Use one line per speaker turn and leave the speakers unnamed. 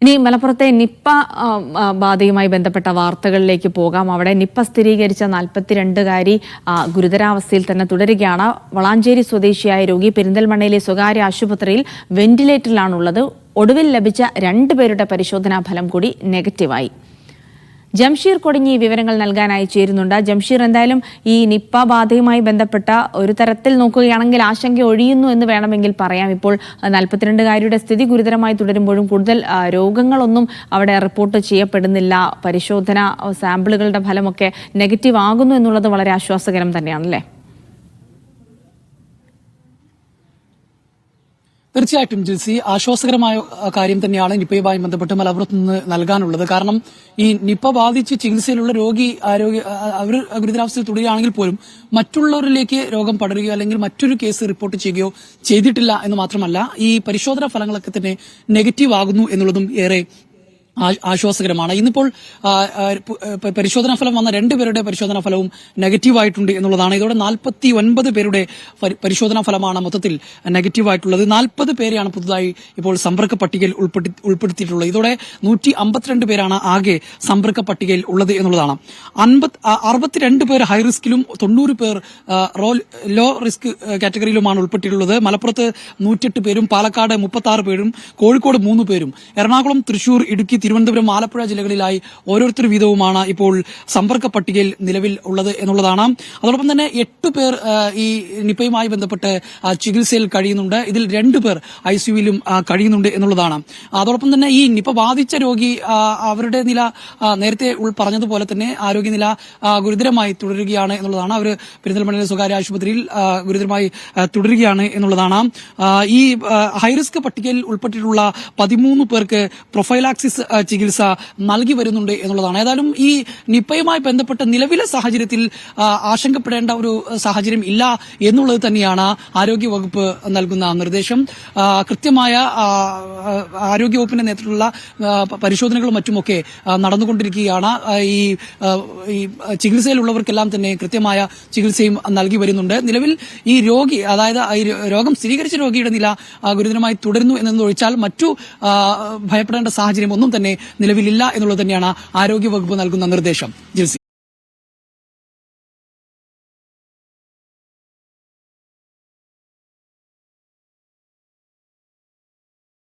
ഇനി മലപ്പുറത്തെ നിപ്പ ബാധയുമായി ബന്ധപ്പെട്ട വാർത്തകളിലേക്ക് പോകാം. അവിടെ നിപ്പ സ്ഥിരീകരിച്ച 42-കാരി ഗുരുതരാവസ്ഥയിൽ തന്നെ തുടരുകയാണ്. വളാഞ്ചേരി സ്വദേശിയായ രോഗി പെരിന്തൽമണ്ണയിലെ സ്വകാര്യ ആശുപത്രിയിൽ വെന്റിലേറ്ററിലാണുള്ളത്. ഒടുവിൽ ലഭിച്ച 2 പേരുടെ പരിശോധനാ ഫലം കൂടി നെഗറ്റീവായി. ജംഷീർ കൊടിഞ്ഞി വിവരങ്ങൾ നൽകാനായി ചേരുന്നുണ്ട്. ജംഷീർ, എന്തായാലും ഈ നിപ്പ ബാധയുമായി ബന്ധപ്പെട്ട ഒരു തരത്തിൽ നോക്കുകയാണെങ്കിൽ ആശങ്ക ഒഴിയുന്നു എന്ന് വേണമെങ്കിൽ പറയാം. ഇപ്പോൾ 42-കാരിയുടെ സ്ഥിതി ഗുരുതരമായി തുടരുമ്പോഴും കൂടുതൽ രോഗങ്ങളൊന്നും അവിടെ റിപ്പോർട്ട് ചെയ്യപ്പെടുന്നില്ല. പരിശോധന സാമ്പിളുകളുടെ ഫലമൊക്കെ നെഗറ്റീവ് ആകുന്നു എന്നുള്ളത് വളരെ ആശ്വാസകരം തന്നെയാണല്ലേ?
തീർച്ചയായിട്ടും ജിൽസി, ആശ്വാസകരമായ കാര്യം തന്നെയാണ് നിപ്പയുമായി ബന്ധപ്പെട്ട് മലപ്പുറത്ത് നിന്ന് നൽകാനുള്ളത്. കാരണം ഈ നിപ്പ ബാധിച്ച് ചികിത്സയിലുള്ള അവർ ഗുരുതരാവസ്ഥയിൽ തുടരുകയാണെങ്കിൽ പോലും മറ്റുള്ളവരിലേക്ക് രോഗം പടരുകയോ അല്ലെങ്കിൽ മറ്റൊരു കേസ് റിപ്പോർട്ട് ചെയ്യുകയോ ചെയ്തിട്ടില്ല എന്ന് മാത്രമല്ല, ഈ പരിശോധനാ ഫലങ്ങളൊക്കെ തന്നെ നെഗറ്റീവ് ആകുന്നു എന്നുള്ളതും ഏറെ ആശ്വാസകരമാണ്. ഇന്നിപ്പോൾ പരിശോധനാ ഫലം വന്ന 2 പേരുടെ പരിശോധനാ ഫലവും നെഗറ്റീവായിട്ടുണ്ട് എന്നുള്ളതാണ്. ഇതോടെ 49 പേരുടെ പരിശോധനാ ഫലമാണ് മൊത്തത്തിൽ നെഗറ്റീവായിട്ടുള്ളത്. 40 പേരെയാണ് പുതുതായി ഇപ്പോൾ സമ്പർക്ക പട്ടികയിൽ ഉൾപ്പെടുത്തിയിട്ടുള്ളത്. ഇതോടെ 152 പേരാണ് ആകെ സമ്പർക്ക പട്ടികയിൽ ഉള്ളത് എന്നുള്ളതാണ്. 62 പേർ ഹൈ റിസ്കിലും 90 പേർ ലോ റിസ്ക് കാറ്റഗറിയിലുമാണ് ഉൾപ്പെട്ടിട്ടുള്ളത്. മലപ്പുറത്ത് 108 പേരും പാലക്കാട് 36 പേരും കോഴിക്കോട് 3 പേരും എറണാകുളം, തൃശൂർ, ഇടുക്കി, തിരുവനന്തപുരം, ആലപ്പുഴ ജില്ലകളിലായി ഓരോരുത്തർ വീതവുമാണ് ഇപ്പോൾ സമ്പർക്ക പട്ടികയിൽ നിലവിൽ ഉള്ളത് എന്നുള്ളതാണ്. അതോടൊപ്പം തന്നെ 8 പേർ ഈ നിപ്പയുമായി ബന്ധപ്പെട്ട് ചികിത്സയിൽ കഴിയുന്നുണ്ട്. ഇതിൽ 2 പേർ ICUവിലും കഴിയുന്നുണ്ട് എന്നുള്ളതാണ്. അതോടൊപ്പം തന്നെ ഈ നിപ്പ ബാധിച്ച രോഗി അവരുടെ നില നേരത്തെ പറഞ്ഞതുപോലെ തന്നെ ആരോഗ്യനില ഗുരുതരമായി തുടരുകയാണ് എന്നുള്ളതാണ്. അവർ പെരിന്തൽമണ്ണയിലെ സ്വകാര്യ ആശുപത്രിയിൽ ഗുരുതരമായി തുടരുകയാണ് എന്നുള്ളതാണ്. ഈ ഹൈറിസ്ക് പട്ടികയിൽ ഉൾപ്പെട്ടിട്ടുള്ള 13 പേർക്ക് പ്രൊഫൈലാക്സിസ് ചികിത്സ നൽകി വരുന്നുണ്ട് എന്നുള്ളതാണ്. ഏതായാലും ഈ നിപ്പയുമായി ബന്ധപ്പെട്ട നിലവിലെ സാഹചര്യത്തിൽ ആശങ്കപ്പെടേണ്ട ഒരു സാഹചര്യം ഇല്ല എന്നുള്ളത് തന്നെയാണ് ആരോഗ്യവകുപ്പ് നൽകുന്ന നിർദ്ദേശം. കൃത്യമായ ആരോഗ്യവകുപ്പിന്റെ നേതൃത്വത്തിലുള്ള പരിശോധനകളും മറ്റുമൊക്കെ നടന്നുകൊണ്ടിരിക്കുകയാണ്. ഈ ചികിത്സയിലുള്ളവർക്കെല്ലാം തന്നെ കൃത്യമായ ചികിത്സയും നൽകി വരുന്നുണ്ട്. നിലവിൽ ഈ രോഗി, അതായത് രോഗം സ്ഥിരീകരിച്ച രോഗിയുടെ നില ഗുരുതരമായി തുടരുന്നു എന്നതൊഴിച്ചാൽ മറ്റു ഭയപ്പെടേണ്ട സാഹചര്യം ഒന്നും തന്നെ നിലവിലില്ല എന്നുള്ളത് തന്നെയാണ് ആരോഗ്യവകുപ്പ് നൽകുന്ന നിർദ്ദേശം. ജിൽസി.